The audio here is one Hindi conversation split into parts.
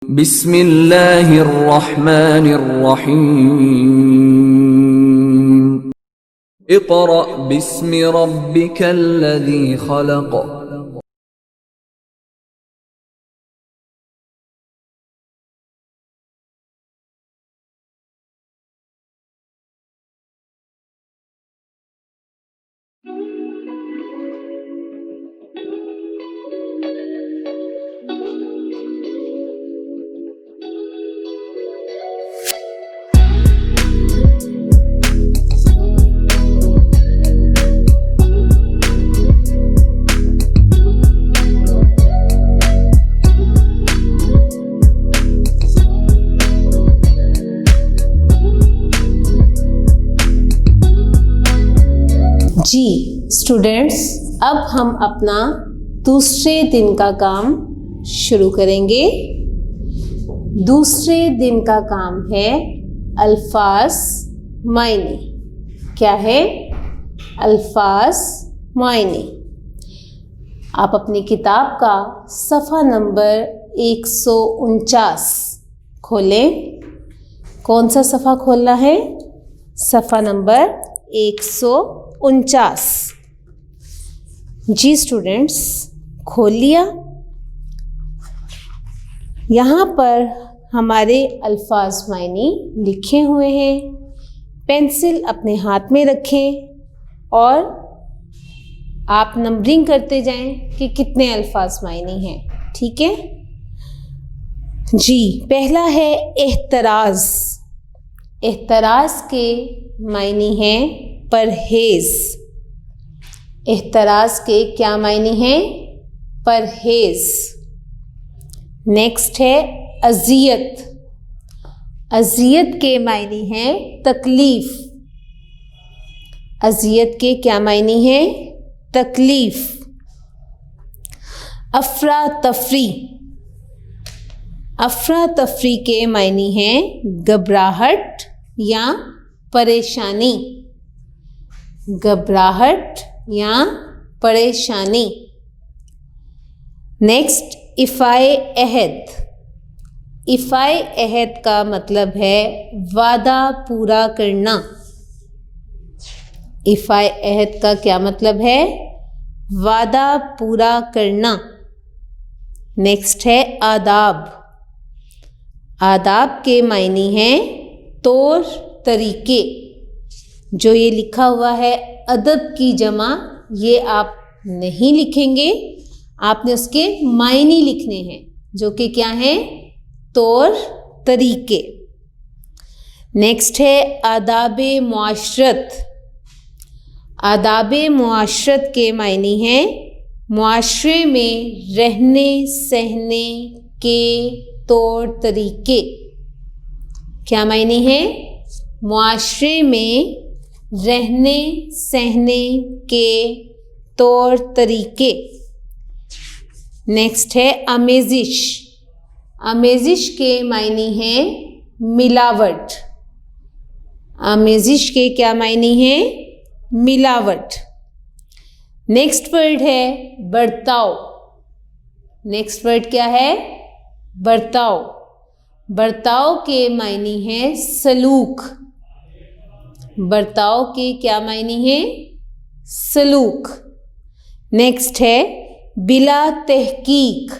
बिस्मिल्लाहिर्रहमानिर्रहीम। इक़रा बिस्मि रब्बिकल्लज़ी खलक़। जी स्टूडेंट्स, अब हम अपना दूसरे दिन का काम शुरू करेंगे। दूसरे दिन का काम है अल्फाज मायने। क्या है? अल्फाज मायने। आप अपनी किताब का सफ़ा नंबर 149 खोलें। कौन सा सफ़ा खोलना है? सफ़ा नंबर 149। जी स्टूडेंट्स, खोल लिया। यहाँ पर हमारे अल्फाज मायने लिखे हुए हैं। पेंसिल अपने हाथ में रखें और आप नंबरिंग करते जाएं कि कितने अल्फाज मायने हैं। ठीक है जी। पहला है एहतराज। एहतराज के मायने हैं परहेज। एहतराज के क्या मायने हैं? परहेज। नेक्स्ट है अज़ियत। अज़ियत के मायने हैं तकलीफ। अज़ियत के क्या मायने हैं? तकलीफ। अफरा तफरी। अफरा तफरी के मायने हैं घबराहट या परेशानी। घबराहट या परेशानी। नेक्स्ट इफ़ाए अहद। इफ़ाए अहद का मतलब है वादा पूरा करना। इफ़ाए अहद का क्या मतलब है? वादा पूरा करना। नेक्स्ट है आदाब। आदाब के मायने हैं तौर तरीके। जो ये लिखा हुआ है अदब की जमा, ये आप नहीं लिखेंगे, आपने उसके मायने लिखने हैं, जो कि क्या हैं? तौर तरीके। नेक्स्ट है आदाबे मुआशरत। आदाबे मुआशरत के मायने हैं मुआशरे में रहने सहने के तौर तरीके। क्या मायने हैं? मुआशरे में रहने सहने के तौर तरीके। नेक्स्ट है आमेजिश। आमेजिश के मायने हैं मिलावट। आमेजिश के क्या मायने हैं? मिलावट। नेक्स्ट वर्ड है बर्ताव। नेक्स्ट वर्ड क्या है? बर्ताव। बर्ताव के मायने हैं सलूक। बर्ताव के क्या मायने हैं? सलूक। नेक्स्ट है बिला तहकीक।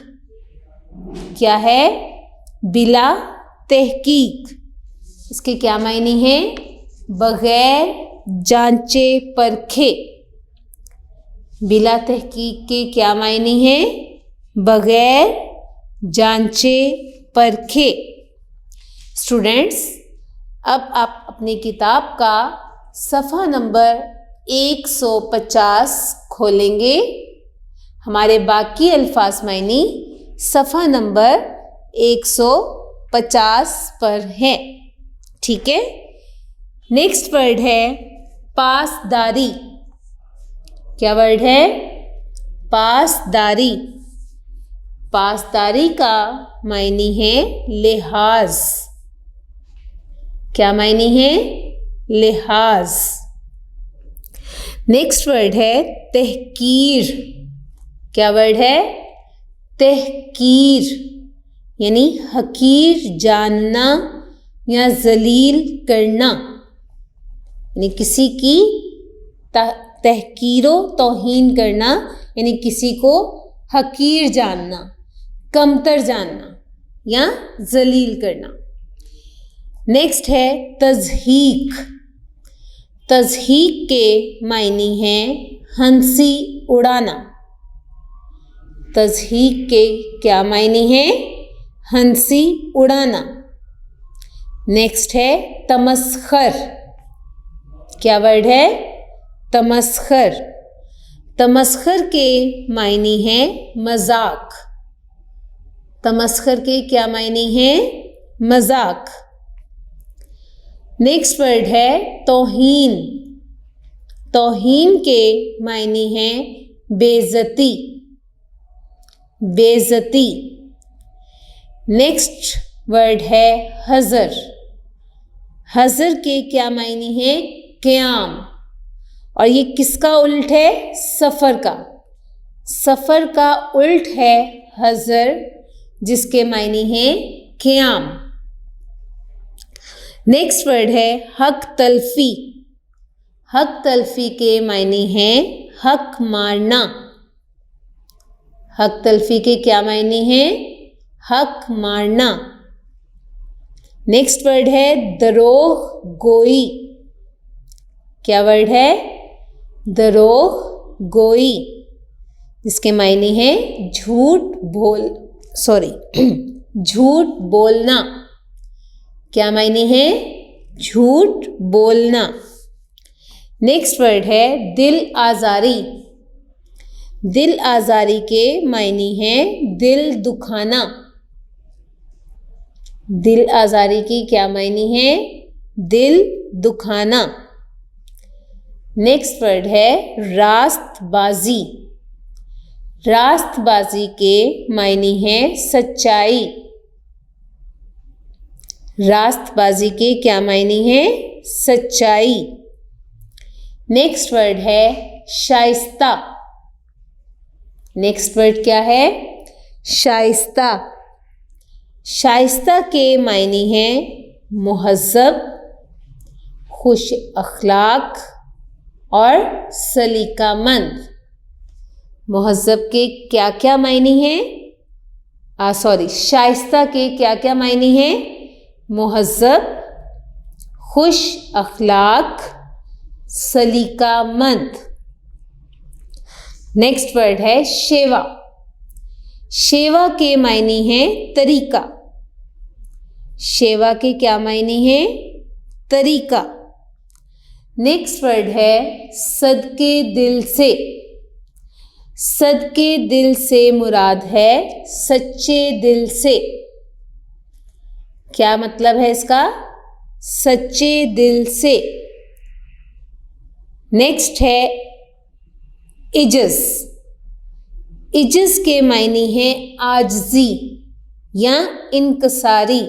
क्या है? बिला तहकीक। इसके क्या मायने हैं? बगैर जांचे परखे। बिला तहकीक के क्या मायने हैं? बगैर जांचे परखे। स्टूडेंट्स, अब आप अपनी किताब का सफ़ा नंबर 150 खोलेंगे। हमारे बाकी अल्फाज मायने सफ़ा नंबर 150 पर हैं। ठीक है। नेक्स्ट वर्ड है पासदारी। क्या वर्ड है? पासदारी। पासदारी का मायने है लिहाज। क्या मायने है? लिहाज। नेक्स्ट वर्ड है तहकीर। क्या वर्ड है? तहकीर यानी हकीर जानना या जलील करना, यानी किसी की तहकीरो तौहीन करना, यानी किसी को हकीर जानना, कमतर जानना या जलील करना। नेक्स्ट है तज़हीक। तज़हीक के मायने हैं हंसी उड़ाना। तज़हीक के क्या मायने हैं? हंसी उड़ाना। नेक्स्ट है तमस्खर। क्या वर्ड है? तमस्खर। तमस्खर के मायने हैं मजाक। तमस्खर के क्या मायने हैं? मजाक। नेक्स्ट वर्ड है तौहीन। तौहीन के मायने हैं बेइज्जती। बेइज्जती। नेक्स्ट वर्ड है हज़र। हज़र के क्या मायने हैं? क़याम। और ये किसका उल्ट है? सफ़र का। सफ़र का उल्ट है हज़र, जिसके मायने हैं क़याम। नेक्स्ट वर्ड है हक तलफ़ी। हक तलफ़ी के मायने हैं हक मारना। हक तलफ़ी के क्या मायने हैं? हक मारना। नेक्स्ट वर्ड है दरोह गोई। क्या वर्ड है? दरोह गोई, जिसके मायने हैं झूठ बोलना। क्या मायने हैं? झूठ बोलना। नेक्स्ट वर्ड है दिल आज़ारी। दिल आज़ारी के मायने हैं दिल दुखाना। दिल आज़ारी की क्या मायने हैं? दिल दुखाना। नेक्स्ट वर्ड है रास्तबाजी। रास्तबाजी के मायने हैं सच्चाई। रास्तबाजी के क्या मायने हैं? सच्चाई। नेक्स्ट वर्ड है शाइस्ता। नेक्स्ट वर्ड क्या है? शाइस्ता। शाइस्ता के मायने हैं मुहज़्ज़ब, खुश अखलाक और सलीकामंद। मुहज़्ज़ब के क्या क्या मायने हैं? शाइस्ता के क्या क्या मायने हैं? मुहज़्ज़ब, खुश अखलाक, सलीकामंद। नेक्स्ट वर्ड है शेवा। शेवा के मायने हैं तरीका। शेवा के क्या मायने हैं? तरीका। नेक्स्ट वर्ड है सदके दिल से। सदके दिल से मुराद है सच्चे दिल से। क्या मतलब है इसका? सच्चे दिल से। नेक्स्ट है इजज़। इजज़ के मायने हैं आजिज़ी या इनकसारी।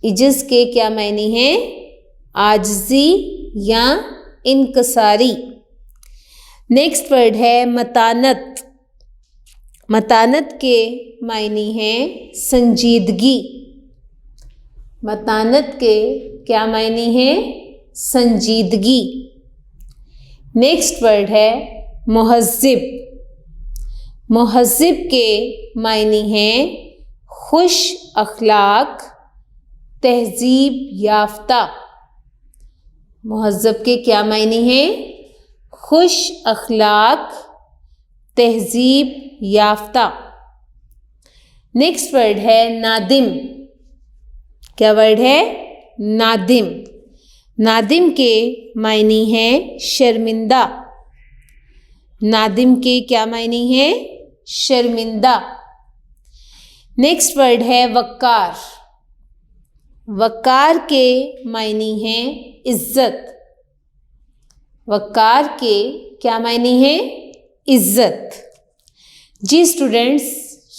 इजज़ के क्या मायने हैं? आजिज़ी या इनकसारी। नेक्स्ट वर्ड है मतानत। मतानत के मायने हैं संजीदगी। मतानत के क्या मायने हैं? संजीदगी। नेक्स्ट वर्ड है मुहज़्ज़िब। मुहज़्ज़िब के मायने हैं खुश अखलाक, तहज़ीब याफ्ता। मुहज़्ज़िब के क्या मायने हैं? खुश अखलाक, तहज़ीब याफ्ता। नेक्स्ट वर्ड है नादिम। क्या वर्ड है? नादिम। नादिम के मायने हैं शर्मिंदा। नादिम के क्या मायने हैं? शर्मिंदा। नेक्स्ट वर्ड है वक़्कार। वक़्कार के मायने हैं इज़्ज़त। वक़्कार के क्या मायने हैं? इज़्ज़त। जी स्टूडेंट्स,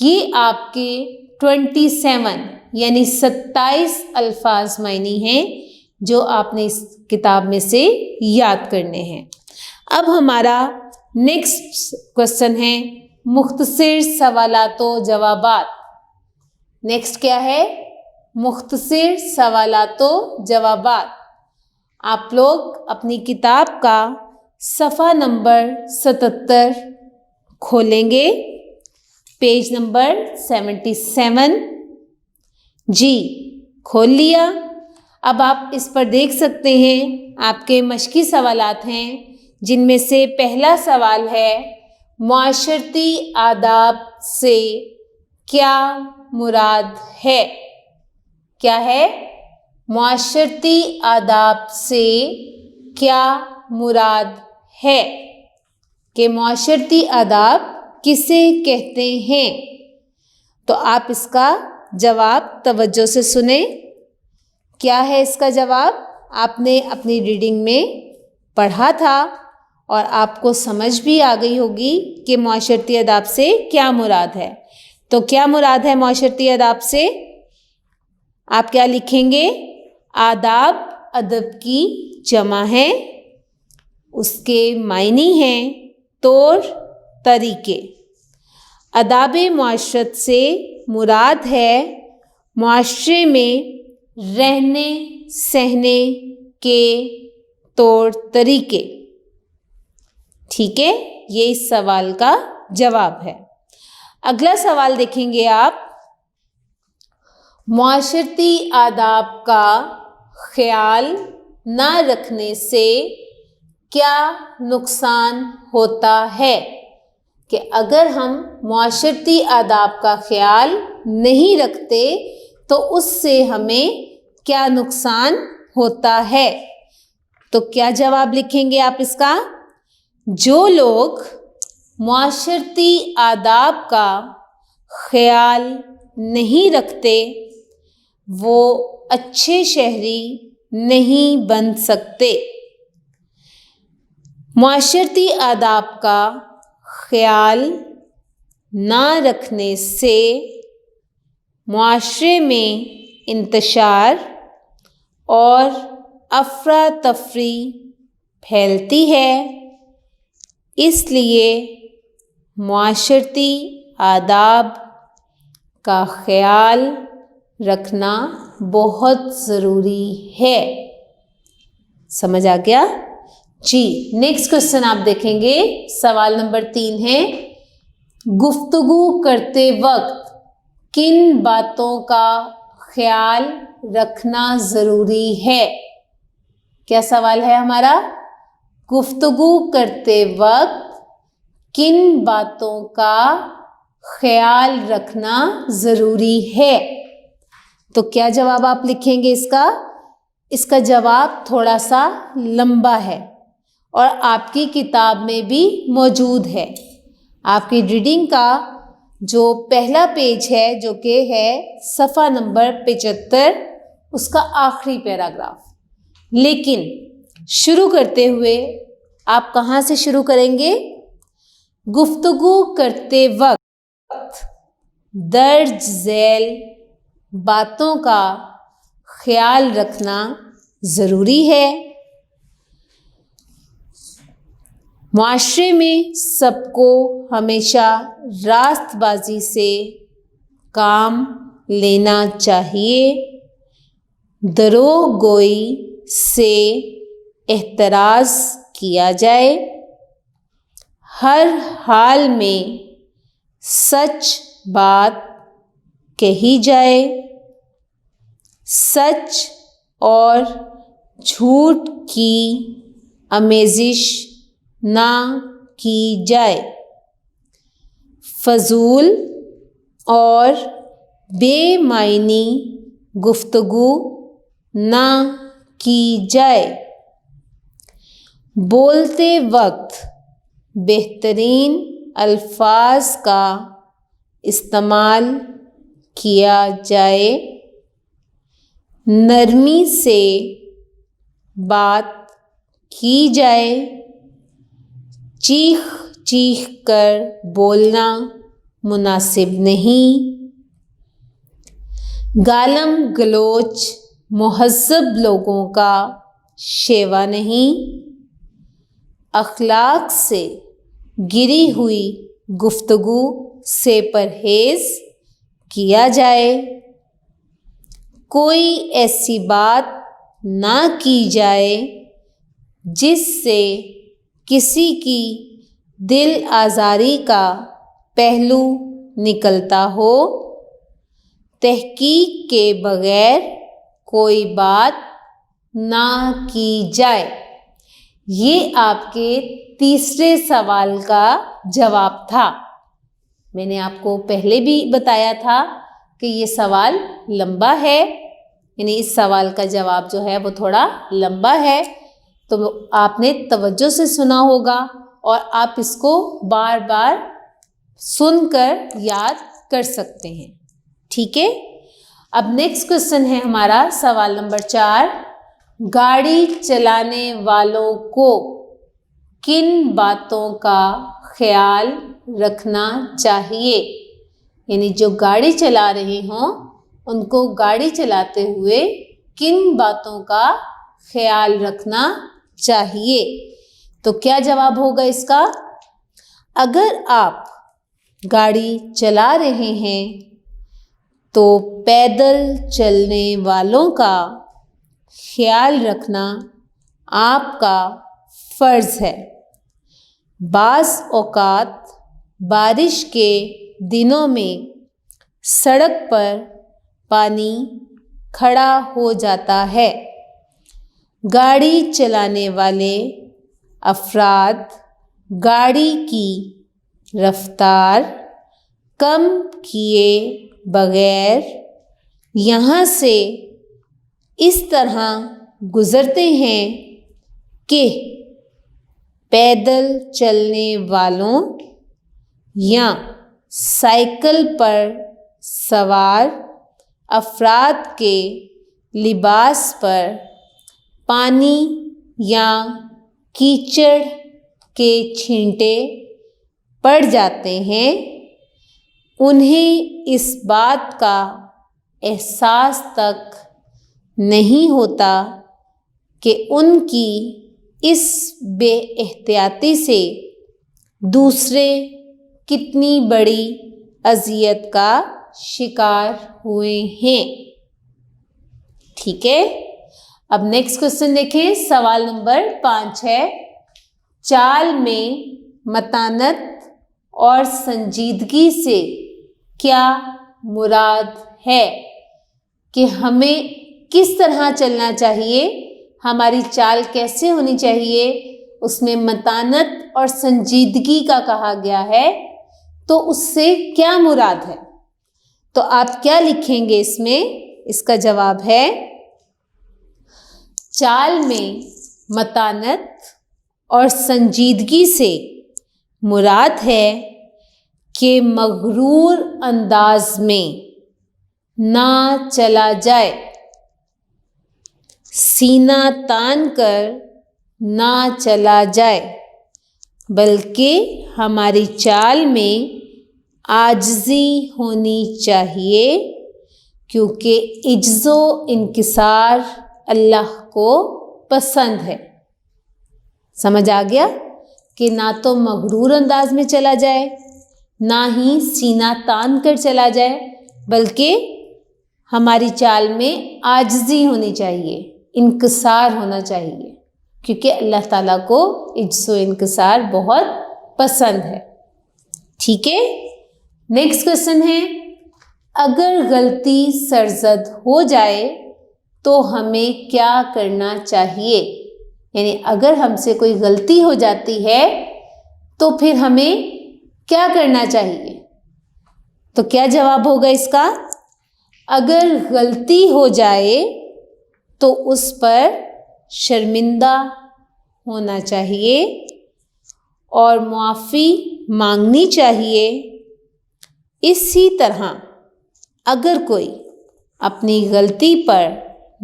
ये आपके 27 यानी 27 अल्फाज मायने हैं जो आपने इस किताब में से याद करने हैं। अब हमारा नेक्स्ट क्वेश्चन है मुख्तसर सवालातो जवाबात। नेक्स्ट क्या है? मुख्तसर सवालातो जवाबात। आप लोग अपनी किताब का सफ़ा नंबर 77 खोलेंगे, पेज नंबर 77। जी, खोल लिया। अब आप इस पर देख सकते हैं आपके मश्की सवालात हैं, जिनमें से पहला सवाल है मुआशरती आदाब से क्या मुराद है? क्या है? मुआशरती आदाब से क्या मुराद है? कि मुआशरती आदाब किसे कहते हैं? तो आप इसका जवाब तवज्जो से सुने। क्या है इसका जवाब? आपने अपनी रीडिंग में पढ़ा था और आपको समझ भी आ गई होगी कि मुआशरती आदाब से क्या मुराद है। तो क्या मुराद है मुआशरती आदाब से? आप क्या लिखेंगे? आदाब अदब की जमा है, उसके मायने हैं तौर तरीके। आदाब मुआशरत से मुराद है मुआशरे में रहने सहने के तौर तरीके। ठीक है, ये इस सवाल का जवाब है। अगला सवाल देखेंगे आप। मुआशरती आदाब का ख्याल ना रखने से क्या नुकसान होता है? कि अगर हम मुआशरती आदाब का ख्याल नहीं रखते तो उससे हमें क्या नुकसान होता है? तो क्या जवाब लिखेंगे आप इसका? जो लोग मुआशरती आदाब का ख्याल नहीं रखते वो अच्छे शहरी नहीं बन सकते। मुआशरती आदाब का ख्याल ना रखने से मुआशरे में इंतशार और अफरा तफरी फैलती है, इसलिए मुआशरती आदाब का ख्याल रखना बहुत ज़रूरी है। समझ आ गया? जी, नेक्स्ट क्वेश्चन आप देखेंगे। सवाल नंबर 3 है, गुफ्तगू करते वक्त किन बातों का ख्याल रखना ज़रूरी है? क्या सवाल है हमारा? गुफ्तगू करते वक्त किन बातों का ख्याल रखना ज़रूरी है? तो क्या जवाब आप लिखेंगे इसका? इसका जवाब थोड़ा सा लंबा है और आपकी किताब में भी मौजूद है। आपकी रीडिंग का जो पहला पेज है, जो कि है सफ़ा नंबर 75, उसका आखिरी पैराग्राफ। लेकिन शुरू करते हुए आप कहाँ से शुरू करेंगे? गुफ्तगू करते वक्त दर्ज झैल बातों का ख्याल रखना ज़रूरी है। मुआशरे में सबको हमेशा रास्तबाजी से काम लेना चाहिए। दरोगोई से एहतराज़ किया जाए। हर हाल में सच बात कही जाए। सच और झूठ की आमेज़िश ना की जाए। फजूल और बेमायनी गुफ्तगू ना की जाए। बोलते वक्त बेहतरीन अल्फाज का इस्तेमाल किया जाए। नरमी से बात की जाए। चीख चीख कर बोलना मुनासिब नहीं। गालम गलोच मुहज़्ज़ब लोगों का शेवा नहीं। अखलाक से गिरी हुई गुफ्तगू से परहेज़ किया जाए, कोई ऐसी बात ना की जाए जिससे किसी की दिल आज़ारी का पहलू निकलता हो, तहकीक के बगैर कोई बात ना की जाए। ये आपके तीसरे सवाल का जवाब था। मैंने आपको पहले भी बताया था कि ये सवाल लंबा है, यानी इस सवाल का जवाब जो है वो थोड़ा लंबा है, तो आपने तवज्जो से सुना होगा और आप इसको बार बार सुनकर याद कर सकते हैं। ठीक है, अब नेक्स्ट क्वेश्चन है हमारा सवाल नंबर 4। गाड़ी चलाने वालों को किन बातों का ख्याल रखना चाहिए? यानी जो गाड़ी चला रहे हों उनको गाड़ी चलाते हुए किन बातों का ख्याल रखना चाहिए? तो क्या जवाब होगा इसका? अगर आप गाड़ी चला रहे हैं तो पैदल चलने वालों का ख्याल रखना आपका फ़र्ज़ है। बाज़ औक़ात बारिश के दिनों में सड़क पर पानी खड़ा हो जाता है। गाड़ी चलाने वाले अफ़राद गाड़ी की रफ्तार कम किए बगैर यहाँ से इस तरह गुज़रते हैं कि पैदल चलने वालों या साइकिल पर सवार अफ़राद के लिबास पर पानी या कीचड़ के छींटे पड़ जाते हैं। उन्हें इस बात का एहसास तक नहीं होता कि उनकी इस बेएहतियाती से दूसरे कितनी बड़ी अज़ियत का शिकार हुए हैं। ठीक है, अब नेक्स्ट क्वेश्चन देखें। सवाल नंबर 5 है, चाल में मतानत और संजीदगी से क्या मुराद है? कि हमें किस तरह चलना चाहिए, हमारी चाल कैसे होनी चाहिए, उसमें मतानत और संजीदगी का कहा गया है, तो उससे क्या मुराद है? तो आप क्या लिखेंगे इसमें? इसका जवाब है, चाल में मतानत और संजीदगी से मुराद है कि मगरूर अंदाज में ना चला जाए, सीना तान कर ना चला जाए, बल्कि हमारी चाल में आजिज़ी होनी चाहिए, क्योंकि इज्ज़ो इनकिसार अल्लाह को पसंद है। समझ आ गया कि ना तो मगरूर अंदाज में चला जाए, ना ही सीना तान कर चला जाए, बल्कि हमारी चाल में आजिज़ी होनी चाहिए, इनकिसार होना चाहिए, क्योंकि अल्लाह ताला को इज्ज़ो इनकिसार बहुत पसंद है। ठीक है, नेक्स्ट क्वेश्चन है, अगर गलती सरज़द हो जाए तो हमें क्या करना चाहिए? यानी अगर हमसे कोई गलती हो जाती है तो फिर हमें क्या करना चाहिए? तो क्या जवाब होगा इसका? अगर गलती हो जाए तो उस पर शर्मिंदा होना चाहिए और मुआफ़ी मांगनी चाहिए। इसी तरह अगर कोई अपनी गलती पर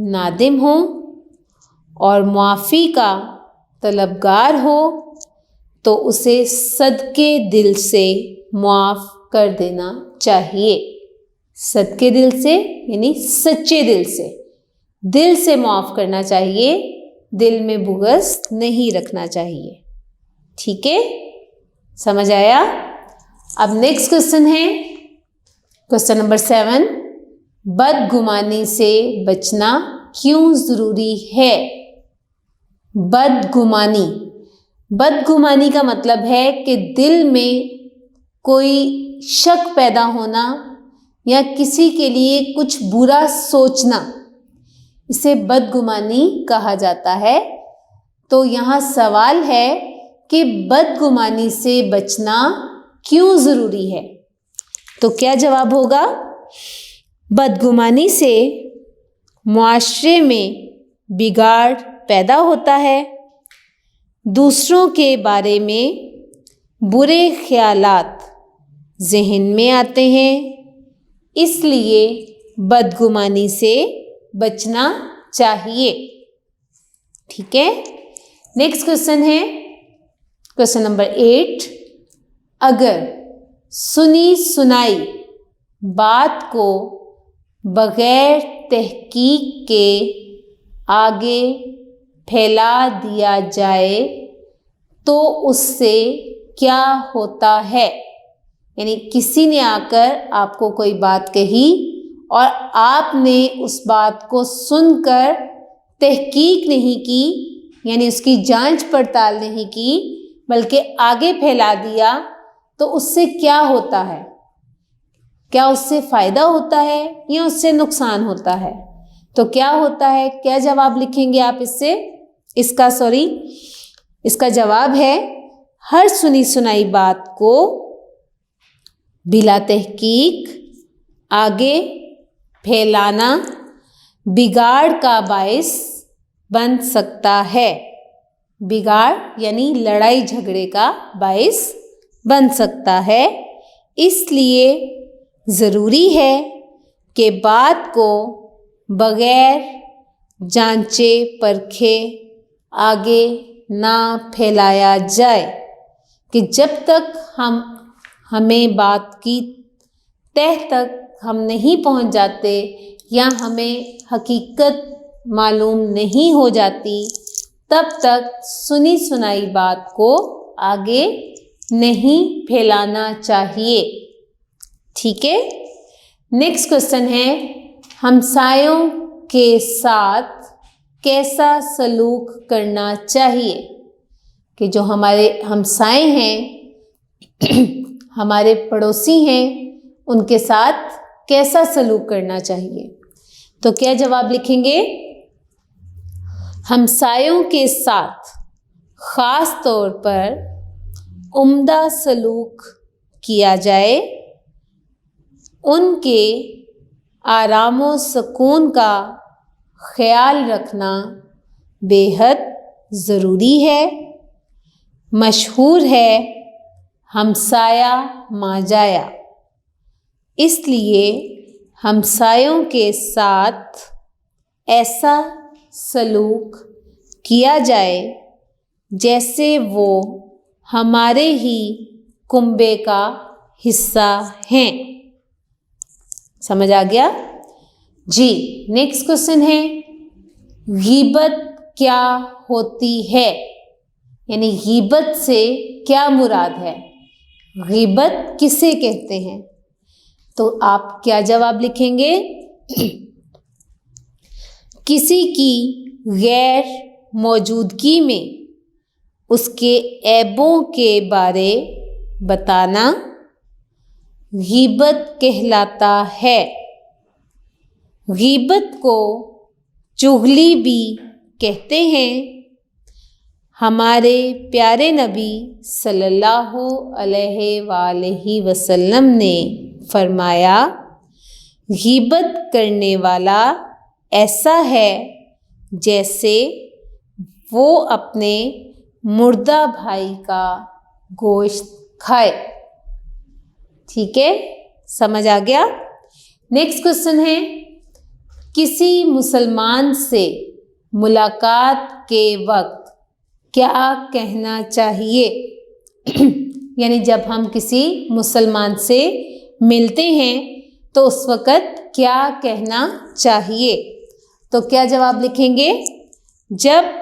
नादिम हो और मुआफ़ी का तलबगार हो तो उसे सदके दिल से मुआफ़ कर देना चाहिए। सदके दिल से यानी सच्चे दिल से मुआफ़ करना चाहिए, दिल में बुग़्ज़ नहीं रखना चाहिए। ठीक है, समझ आया? अब नेक्स्ट क्वेश्चन है, क्वेश्चन नंबर 7, बदगुमानी से बचना क्यों ज़रूरी है? बदगुमानी, बदगुमानी का मतलब है कि दिल में कोई शक पैदा होना या किसी के लिए कुछ बुरा सोचना, इसे बदगुमानी कहा जाता है। तो यहाँ सवाल है कि बदगुमानी से बचना क्यों ज़रूरी है? तो क्या जवाब होगा? बदगुमानी से मुआशरे में बिगाड़ पैदा होता है, दूसरों के बारे में बुरे ख्यालात ज़हन में आते हैं, इसलिए बदगुमानी से बचना चाहिए। ठीक है, नेक्स्ट क्वेश्चन है क्वेश्चन नंबर 8, अगर सुनी सुनाई बात को बगैर तहकीक के आगे फैला दिया जाए तो उससे क्या होता है? यानी किसी ने आकर आपको कोई बात कही और आपने उस बात को सुनकर तहकीक नहीं की, यानी उसकी जांच पड़ताल नहीं की, बल्कि आगे फैला दिया, तो उससे क्या होता है? क्या उससे फ़ायदा होता है या उससे नुकसान होता है? तो क्या होता है? क्या जवाब लिखेंगे आप इसका जवाब है, हर सुनी सुनाई बात को बिला तहकीक आगे फैलाना बिगाड़ का बायस बन सकता है। बिगाड़ यानी लड़ाई झगड़े का बायस बन सकता है, इसलिए ज़रूरी है कि बात को बगैर जांचे परखे आगे ना फैलाया जाए, कि जब तक हमें बात की तह तक हम नहीं पहुंच जाते या हमें हकीकत मालूम नहीं हो जाती, तब तक सुनी सुनाई बात को आगे नहीं फैलाना चाहिए। ठीक है, नेक्स्ट क्वेश्चन है, हमसायों के साथ कैसा सलूक करना चाहिए? कि जो हमारे हमसाए हैं हमारे पड़ोसी हैं, उनके साथ कैसा सलूक करना चाहिए? तो क्या जवाब लिखेंगे? हमसायों के साथ ख़ास तौर पर उम्दा सलूक किया जाए, उनके आराम व सुकून का ख्याल रखना बेहद ज़रूरी है। मशहूर है हमसाया माजाया, इसलिए हमसायों के साथ ऐसा सलूक किया जाए जैसे वो हमारे ही कुंबे का हिस्सा हैं। समझ आ गया जी? नेक्स्ट क्वेश्चन है, गीबत क्या होती है? यानी गीबत से क्या मुराद है? गीबत किसे कहते हैं? तो आप क्या जवाब लिखेंगे? किसी की गैर मौजूदगी में उसके ऐबों के बारे बताना गीबत कहलाता है। गीबत को चुगली भी कहते हैं। हमारे प्यारे नबी सल्लल्लाहु अलैहि वसल्लम ने फरमाया, गीबत करने वाला ऐसा है जैसे वो अपने मुर्दा भाई का गोश्त खाए। ठीक है, समझ आ गया? नेक्स्ट क्वेश्चन है, किसी मुसलमान से मुलाकात के वक्त क्या कहना चाहिए? यानी जब हम किसी मुसलमान से मिलते हैं तो उस वक़्त क्या कहना चाहिए? तो क्या जवाब लिखेंगे? जब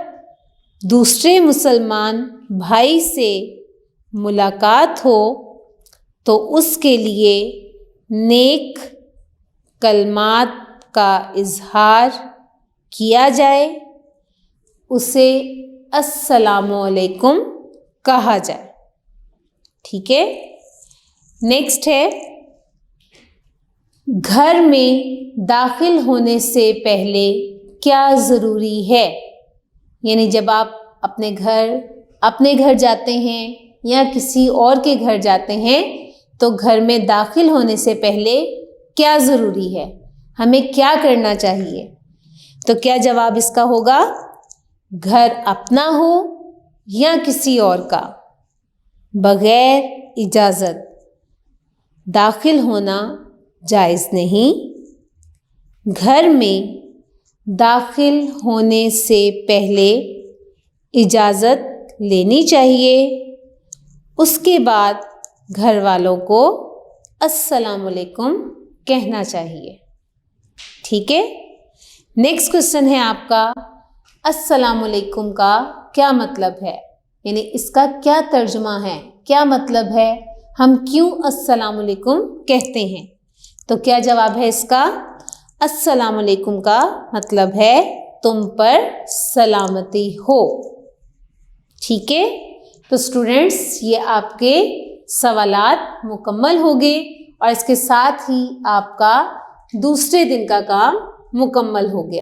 दूसरे मुसलमान भाई से मुलाकात हो तो उसके लिए नेक कलमात का इजहार किया जाए उसे अस्सलामुअलैकुम कहा जाए। ठीक है। नेक्स्ट है, घर में दाखिल होने से पहले क्या ज़रूरी है। यानी जब आप अपने घर जाते हैं या किसी और के घर जाते हैं तो घर में दाखिल होने से पहले क्या ज़रूरी है, हमें क्या करना चाहिए। तो क्या जवाब इसका होगा, घर अपना हो या किसी और का, बग़ैर इजाज़त दाखिल होना जायज़ नहीं। घर में दाखिल होने से पहले इजाज़त लेनी चाहिए, उसके बाद घर वालों को अस्सलामुअलैकुम कहना चाहिए। ठीक है। नेक्स्ट क्वेश्चन है आपका, अस्सलामुअलैकुम का क्या मतलब है, यानी इसका क्या तर्जुमा है, क्या मतलब है, हम क्यों अस्सलामुअलैकुम कहते हैं। तो क्या जवाब है इसका, अस्सलामुअलैकुम का मतलब है तुम पर सलामती हो। ठीक है। तो स्टूडेंट्स, ये आपके सवालात मुकम्मल हो गए और इसके साथ ही आपका दूसरे दिन का काम मुकम्मल हो गया।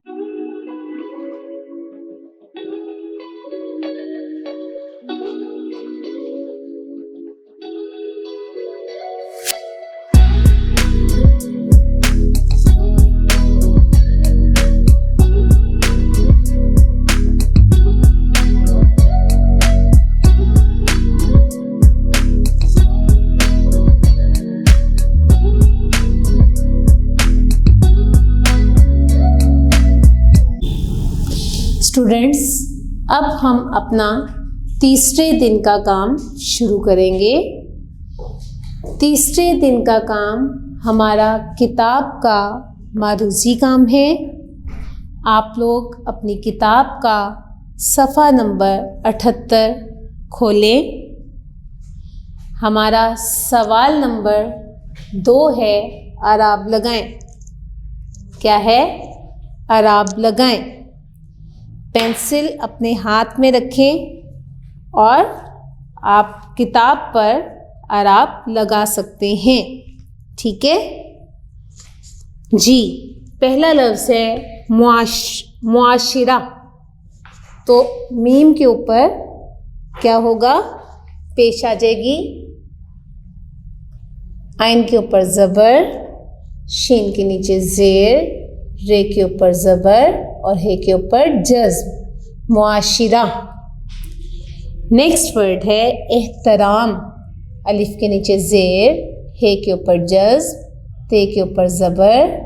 स्टूडेंट्स, अब हम अपना तीसरे दिन का काम शुरू करेंगे। तीसरे दिन का काम हमारा किताब का मारूज़ी काम है। आप लोग अपनी किताब का सफ़ा नंबर 78 खोलें। हमारा सवाल नंबर 2 है, अराब लगाएं। क्या है, अराब लगाएं। पेंसिल अपने हाथ में रखें और आप किताब पर अराब लगा सकते हैं। ठीक है जी। पहला लफ्ज़ है मुआशिरा। तो मीम के ऊपर क्या होगा, पेश आ जाएगी, आइन के ऊपर ज़बर, शीन के नीचे ज़ेर, रे के ऊपर ज़बर और हे के ऊपर जज़्म, मुआशिरा। नेक्स्ट वर्ड है एहतराम। अलिफ के नीचे ज़ेर, हे के ऊपर जज़्म, ते के ऊपर ज़बर,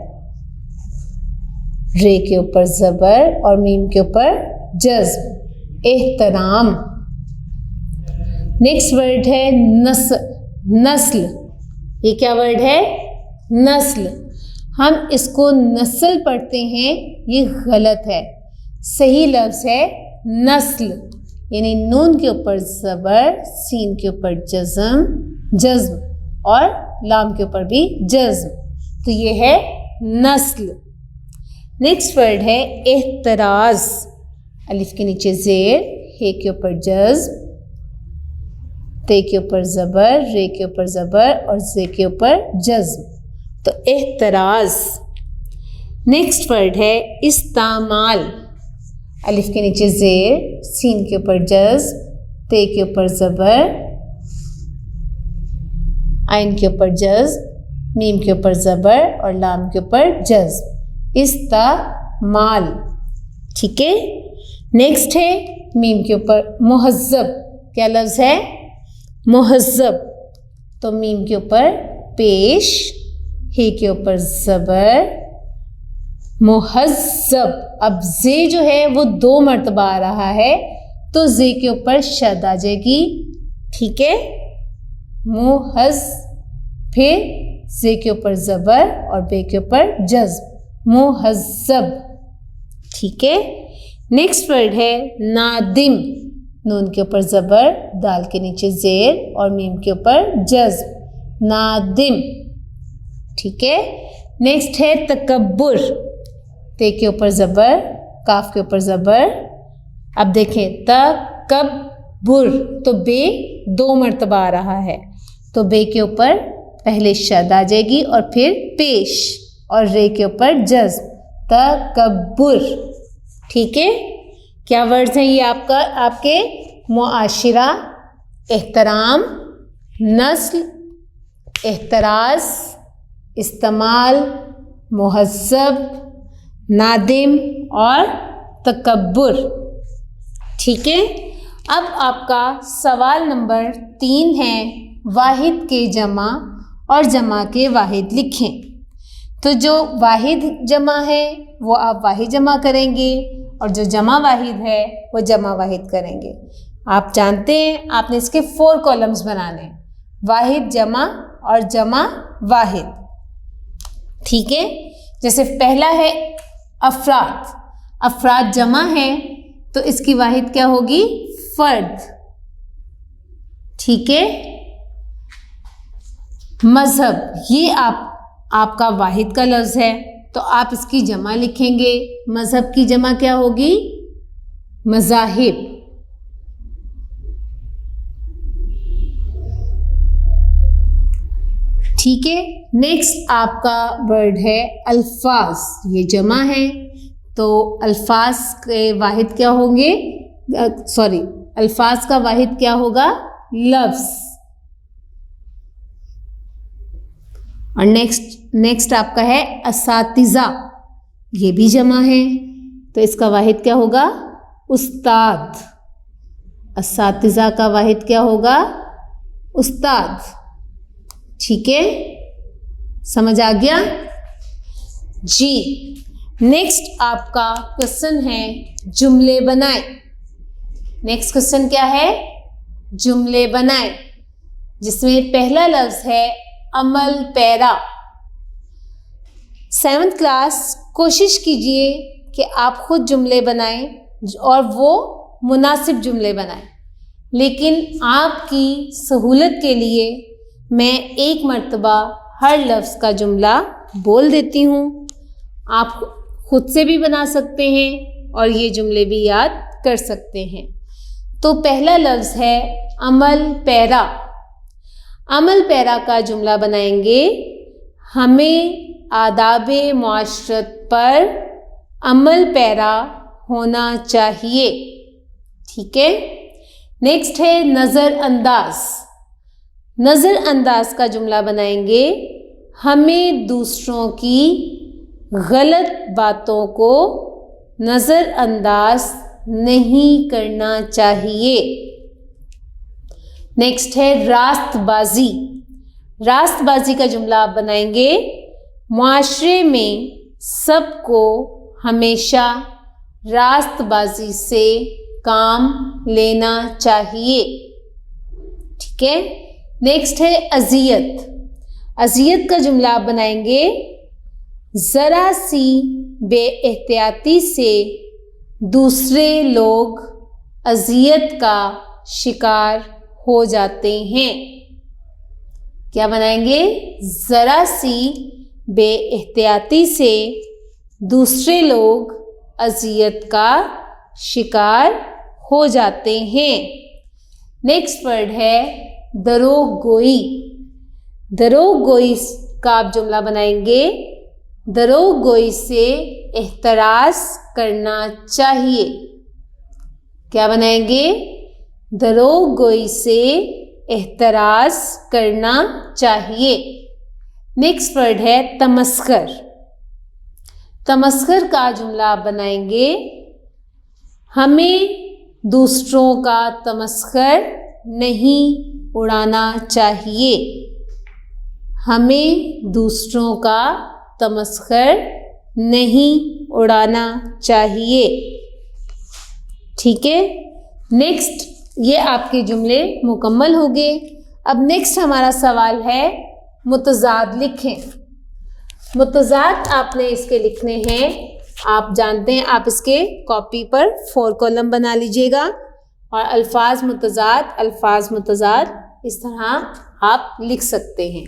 रे के ऊपर ज़बर और मीम के ऊपर जज़्म, एहतराम। नेक्स्ट वर्ड है नस्ल। ये क्या वर्ड है, नस्ल। हम इसको नस्ल पढ़ते हैं, ये गलत है। सही लफ्ज़ है नस्ल, यानी नून के ऊपर ज़बर, सीन के ऊपर जज़्म और लाम के ऊपर भी जज़्म। तो ये है नस्ल। नेक्स्ट वर्ड है एहतराज़। अलिफ के नीचे ज़ेर, हे के ऊपर जज़्म, ते के ऊपर ज़बर, रे के ऊपर ज़बर और जे के ऊपर जज़्म। तो एहतराज़। नेक्स्ट वर्ड है इस्तामाल। अलिफ के नीचे ज़ेर, सीन के ऊपर जज़्म, ते के ऊपर ज़बर, आइन के ऊपर जज़्म, मीम के ऊपर ज़बर और लाम के ऊपर जज़्म, इस्तामाल। ठीक है। नेक्स्ट है मीम के ऊपर मुहज़्ज़ब। क्या लफ्ज़ है, मुहज़्ज़ब। तो मीम के ऊपर पेश, हे के ऊपर ज़बर, मुहज़्ज़ब। अब जे जो है वो 2 मरतबा आ रहा है, तो जे के ऊपर शद आ जाएगी। ठीक है। मुहज़, फिर जे के ऊपर ज़बर और बे के ऊपर जज़्म, मुहज़्ज़ब। ठीक है। नेक्स्ट वर्ड है नादिम। नून के ऊपर ज़बर, दाल के नीचे ज़ेर और मीम के ऊपर जज़्म, नादिम। ठीक है। नेक्स्ट है तकब्बुर, ते के ऊपर ज़बर, काफ के ऊपर ज़बर। अब देखें तकब्बुर, तो बे 2 मरतबा आ रहा है, तो बे के ऊपर पहले शद आ जाएगी और फिर पेश और रे के ऊपर जज़्म, तकब्बुर। ठीक है। क्या वर्ड्स हैं ये आपके? मुआशिरा, एहतराम, नस्ल, एहतराज, इस्तेमाल, मुहज़्ज़ब, नादिम और तकब्बुर। ठीक है। अब आपका सवाल नंबर 3 है, वाहिद के जमा और जमा के वाहिद लिखें। तो जो वाहिद जमा है वो आप वाहिद जमा करेंगे और जो जमा वाहिद है वो जमा वाहिद करेंगे। आप जानते हैं आपने इसके 4 कॉलम्स बनाने हैं, वाहिद जमा और जमा वाहिद। ठीक है। जैसे पहला है अफराद, अफराद जमा है तो इसकी वाहिद क्या होगी? फर्द। ठीक है। मजहब, ये आपका वाहिद का लफ्ज़ है तो आप इसकी जमा लिखेंगे। मजहब की जमा क्या होगी? मज़ाहिब। ठीक है। नेक्स्ट आपका वर्ड है अल्फाज, ये जमा है तो अल्फाज के वाहिद क्या होंगे? अल्फाज का वाहिद क्या होगा? लफ्ज़। और नेक्स्ट आपका है असातिज़ा, ये भी जमा है तो इसका वाहिद क्या होगा? उस्ताद। असातिज़ा का वाहिद क्या होगा? उस्ताद। ठीक है, समझ आ गया जी। नेक्स्ट आपका क्वेश्चन है जुमले बनाए। नेक्स्ट क्वेश्चन क्या है? जुमले बनाए, जिसमें पहला लफ्ज़ है अमल पैरा। 7th क्लास कोशिश कीजिए कि आप खुद जुमले बनाएं और वो मुनासिब जुमले बनाएं, लेकिन आपकी सहूलत के लिए मैं एक मर्तबा हर लफ्ज़ का जुमला बोल देती हूँ। आप खुद से भी बना सकते हैं और ये जुमले भी याद कर सकते हैं। तो पहला लफ्ज़ है अमल पैरा। अमल पैरा का जुमला बनाएंगे, हमें आदाब-ए मुआशरत पर अमल पैरा होना चाहिए। ठीक है। नेक्स्ट है नज़रअंदाज। नज़रअंदाज का जुमला बनाएंगे, हमें दूसरों की गलत बातों को नज़रअंदाज नहीं करना चाहिए। नेक्स्ट है रास्तबाजी। रास्तबाजी का जुमला आप बनाएंगे, मुआशरे में सबको हमेशा रास्तबाजी से काम लेना चाहिए। ठीक है। नेक्स्ट है अज़ियत। अज़ियत का जुमला आप बनाएंगे, ज़रा सी बेएहतियाती से दूसरे लोग अज़ियत का शिकार हो जाते हैं। क्या बनाएंगे? ज़रा सी बेएहतियाती से दूसरे लोग अज़ियत का शिकार हो जाते हैं। नेक्स्ट वर्ड है दरोगोई। दरोगोई का आप जुमला बनाएंगे, दरोगोई से एहतराज़ करना चाहिए। क्या बनाएंगे? दरोगोई से एहतराज़ करना चाहिए। नेक्स्ट वर्ड है तमस्खर। तमस्खर का जुमला आप बनाएंगे, हमें दूसरों का तमस्खर नहीं उड़ाना चाहिए। हमें दूसरों का तमस्खर नहीं उड़ाना चाहिए। ठीक है। नेक्स्ट, ये आपके जुमले मुकम्मल हो गए। अब नेक्स्ट हमारा सवाल है मुतज़ाद लिखें। मुतज़ाद आपने इसके लिखने हैं, आप जानते हैं, आप इसके कॉपी पर 4 कॉलम बना लीजिएगा और अल्फाज मुतज़ाद इस तरह आप लिख सकते हैं।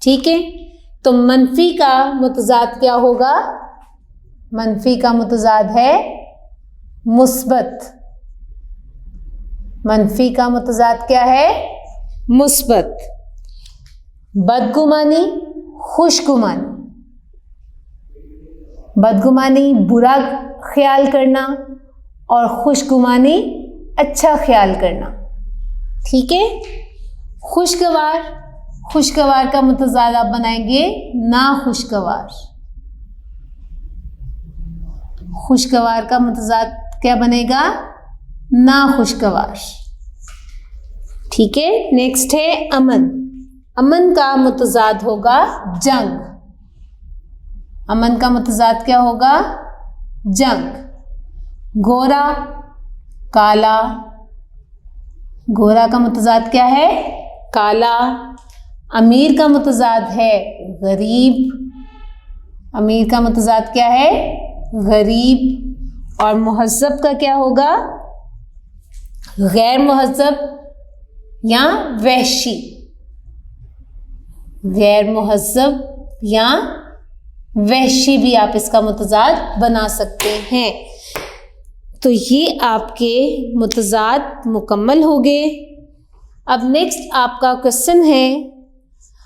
ठीक है। तो मनफी का मुतजाद क्या होगा? मनफी का मुतजाद है मुस्बत। मनफी का मुतजाद क्या है? मुस्बत। बदगुमानी, खुशगुमानी। बदगुमानी बुरा ख्याल करना और खुशगुमानी अच्छा ख्याल करना। ठीक है। खुशगवार, खुशगवार का मुतजाद आप बनाएंगे ना खुशगवार। खुशगवार का मुतजाद क्या बनेगा? ना खुशगवार। ठीक है। नेक्स्ट है अमन। अमन का मुतजाद होगा जंग। अमन का मुतजाद क्या होगा? जंग। गोरा, काला। गोरा का मुतजाद क्या है? काला। अमीर का मुतजाद है गरीब। अमीर का मुतजाद क्या है? गरीब। और मुहज़्ज़ब का क्या होगा? गैर मुहज़्ज़ब या वहशी। गैर मुहज़्ज़ब या वहशी भी आप इसका मुतजाद बना सकते हैं। तो ये आपके मुतजाद मुकम्मल हो गए। अब नेक्स्ट आपका क्वेश्चन है।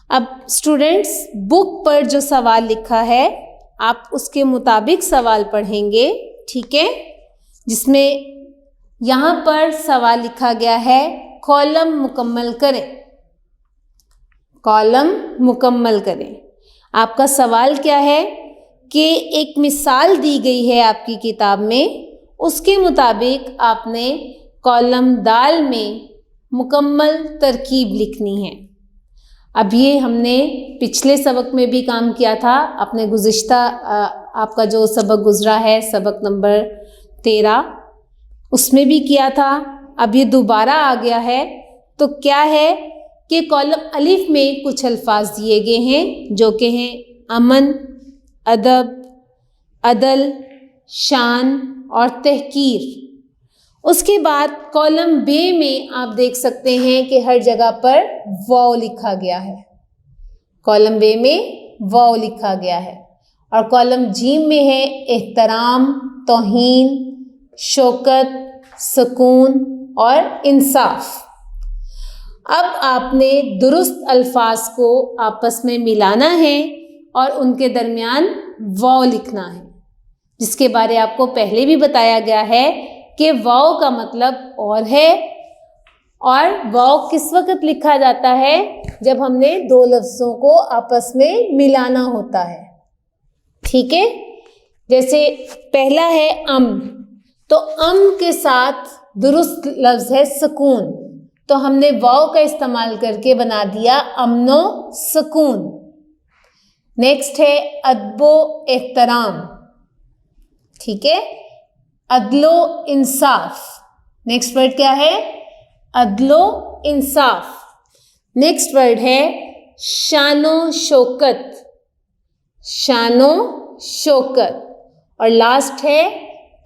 अब स्टूडेंट्स बुक पर जो सवाल लिखा है आप उसके मुताबिक सवाल पढ़ेंगे। ठीक है। जिसमें यहाँ पर सवाल लिखा गया है कॉलम मुकम्मल करें। कॉलम मुकम्मल करें। आपका सवाल क्या है कि एक मिसाल दी गई है आपकी किताब में, उसके मुताबिक आपने कॉलम दाल में मुकम्मल तरकीब लिखनी है। अब ये हमने पिछले सबक में भी काम किया था। अपने गुज़िश्ता आपका जो सबक गुज़रा है, सबक नंबर 13, उसमें भी किया था। अब ये दोबारा आ गया है। तो क्या है कि कॉलम अलिफ में कुछ अल्फाज दिए गए हैं जो कि हैं अमन, अदब, अदल, शान और तहकीर। उसके बाद कॉलम बे में आप देख सकते हैं कि हर जगह पर वाव लिखा गया है। कॉलम बे में वाव लिखा गया है। और कॉलम जीम में है एहतराम, तौहीन, शौकत, सुकून और इंसाफ। अब आपने दुरुस्त अल्फाज को आपस में मिलाना है और उनके दरमियान वाव लिखना है, जिसके बारे आपको पहले भी बताया गया है कि वाव का मतलब और है। और वाव किस वक़्त लिखा जाता है? जब हमने दो लफ्ज़ों को आपस में मिलाना होता है। ठीक है। जैसे पहला है अम्न, तो अम्न के साथ दुरुस्त लफ्ज़ है सुकून, तो हमने वाव का इस्तेमाल करके बना दिया अमनो सुकून। नेक्स्ट है अदबो एहतराम। ठीक है। अदलो इंसाफ। नेक्स्ट वर्ड क्या है? अदलो इंसाफ। नेक्स्ट वर्ड है शानो शौकत। शानो शौकत। और लास्ट है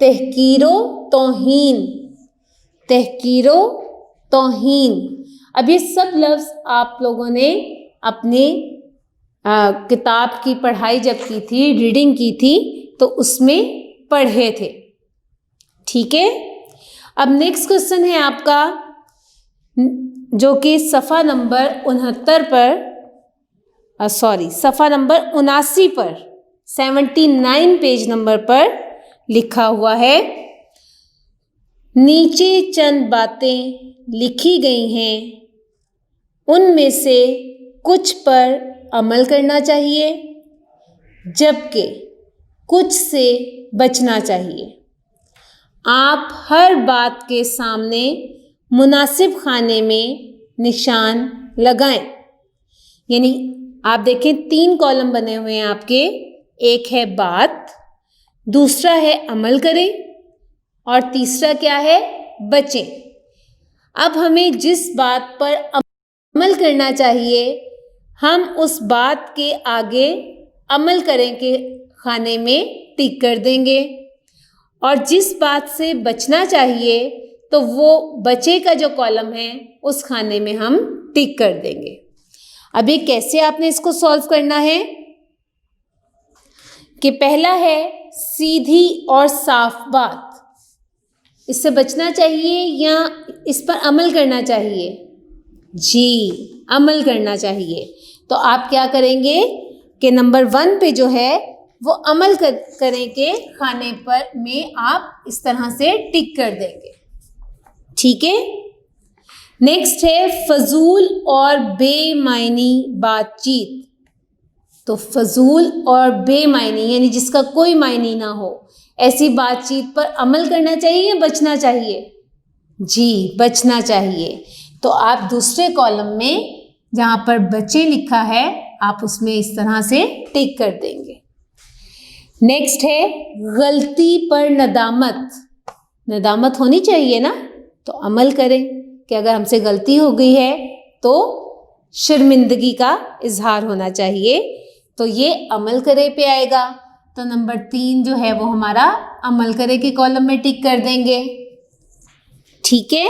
तहकीरो तौहीन। तहकीरो तौहीन। अब ये सब लफ्ज़ आप लोगों ने अपनी किताब की पढ़ाई जब की थी, रीडिंग की थी, तो उसमें पढ़े थे। ठीक है। अब नेक्स्ट क्वेश्चन है आपका, जो कि सफ़ा नंबर 69 पर सफ़ा नंबर 79 पर 79 पेज नंबर पर लिखा हुआ है। नीचे चंद बातें लिखी गई हैं, उनमें से कुछ पर अमल करना चाहिए जबकि कुछ से बचना चाहिए। आप हर बात के सामने मुनासिब खाने में निशान लगाएं। यानी आप देखें 3 कॉलम बने हुए हैं आपके। एक है बात, दूसरा है अमल करें और तीसरा क्या है? बचें। अब हमें जिस बात पर अमल करना चाहिए हम उस बात के आगे अमल करें के खाने में टिक कर देंगे, और जिस बात से बचना चाहिए तो वो बचे का जो कॉलम है उस खाने में हम टिक कर देंगे। अभी कैसे आपने इसको सॉल्व करना है कि पहला है सीधी और साफ बात, इससे बचना चाहिए या इस पर अमल करना चाहिए? जी, अमल करना चाहिए। तो आप क्या करेंगे कि नंबर 1 पे जो है वो अमल करें के खाने पर में आप इस तरह से टिक कर देंगे। ठीक है। नेक्स्ट है फजूल और बेमायनी बातचीत। तो फजूल और बेमायनी यानी जिसका कोई मायने ना हो, ऐसी बातचीत पर अमल करना चाहिए या बचना चाहिए? जी, बचना चाहिए। तो आप दूसरे कॉलम में जहाँ पर बचे लिखा है आप उसमें इस तरह से टिक कर देंगे। नेक्स्ट है गलती पर नदामत। नदामत होनी चाहिए ना, तो अमल करें कि अगर हमसे गलती हो गई है तो शर्मिंदगी का इजहार होना चाहिए, तो ये अमल करे पे आएगा। तो नंबर 3 जो है वो हमारा अमल करे के कॉलम में टिक कर देंगे। ठीक है।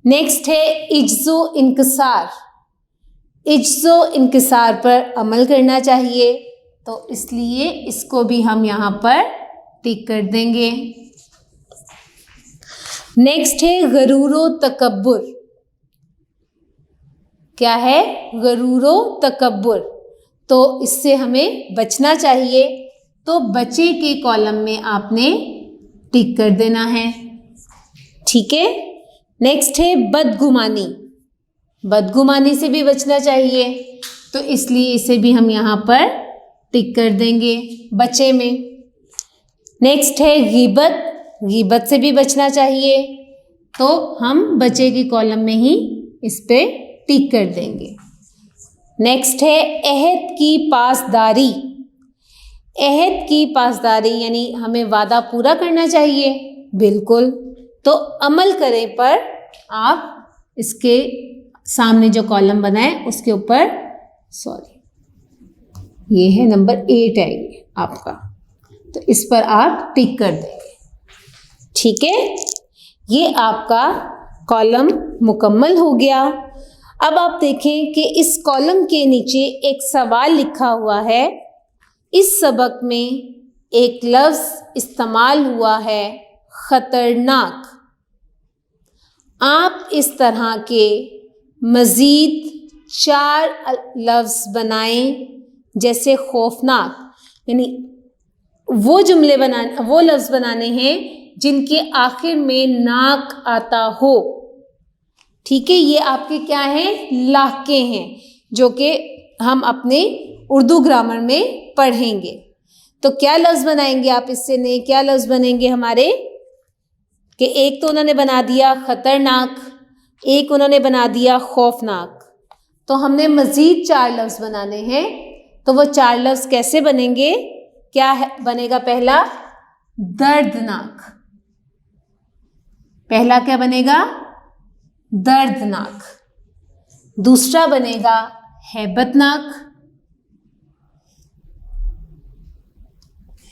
नेक्स्ट है इज्जो इंकिसार। इज्जो इंकिसार पर अमल करना चाहिए, तो इसलिए इसको भी हम यहाँ पर टिक कर देंगे। नेक्स्ट है गरूरो तकब्बुर। क्या है? गरूरो तकब्बुर, तो इससे हमें बचना चाहिए, तो बचे के कॉलम में आपने टिक कर देना है। ठीक है। नेक्स्ट है बदगुमानी। बदगुमानी से भी बचना चाहिए, तो इसलिए इसे भी हम यहाँ पर टिक कर देंगे बचे में। नेक्स्ट है गीबत। गीबत से भी बचना चाहिए, तो हम बचे के कॉलम में ही इस पे टिक कर देंगे। नेक्स्ट है अहद की पासदारी। अहद की पासदारी यानी हमें वादा पूरा करना चाहिए, बिल्कुल, तो अमल करें पर आप इसके सामने जो कॉलम बनाए उसके ऊपर ये है नंबर 8 है ये आपका, तो इस पर आप टिक कर देंगे। ठीक है, ये आपका कॉलम मुकम्मल हो गया। अब आप देखें कि इस कॉलम के नीचे एक सवाल लिखा हुआ है। इस सबक में एक लफ्ज़ इस्तेमाल हुआ है ख़तरनाक। आप इस तरह के मज़ीद 4 लफ्ज़ बनाएं, जैसे खौफनाक, यानी वो लफ्ज़ बनाने हैं जिनके आखिर में नाक आता हो। ठीक है, ये आपके क्या हैं? लाके हैं, जो कि हम अपने उर्दू ग्रामर में पढ़ेंगे। तो क्या लफ्ज़ बनाएंगे आप इससे? नए क्या लफ्ज़ बनेंगे हमारे? कि एक तो उन्होंने बना दिया ख़तरनाक, एक उन्होंने बना दिया खौफनाक, तो हमने मज़ीद 4 लफ्ज़ बनाने हैं। तो वो 4 लफ्ज़ कैसे बनेंगे? क्या है बनेगा? पहला दर्दनाक। पहला क्या बनेगा? दर्दनाक। दूसरा बनेगा हैबतनाक।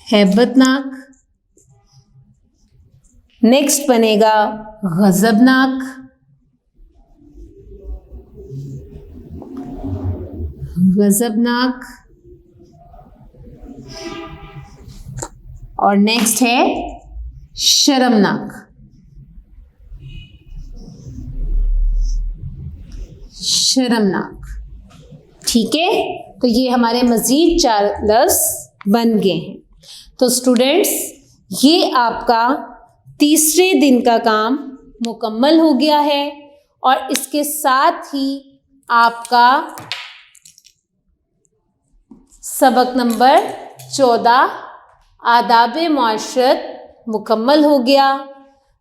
हैबतनाक। नेक्स्ट बनेगा गज़बनाक। गज़बनाक। और नेक्स्ट है शर्मनाक। शर्मनाक। ठीक है, तो ये हमारे मज़ीद 4 लफ्ज़ बन गए हैं। तो स्टूडेंट्स, ये आपका तीसरे दिन का काम मुकम्मल हो गया है, और इसके साथ ही आपका सबक नंबर 14 आदाब-ए मुआशरत मुकम्मल हो गया।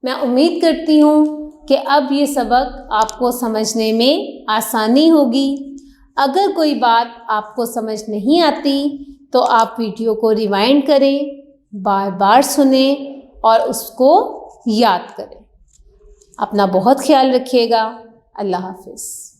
मैं उम्मीद करती हूँ कि अब ये सबक आपको समझने में आसानी होगी। अगर कोई बात आपको समझ नहीं आती तो आप वीडियो को रिवाइंड करें, बार बार सुने और उसको याद करें। अपना बहुत ख्याल रखिएगा। अल्लाह हाफ़िज़।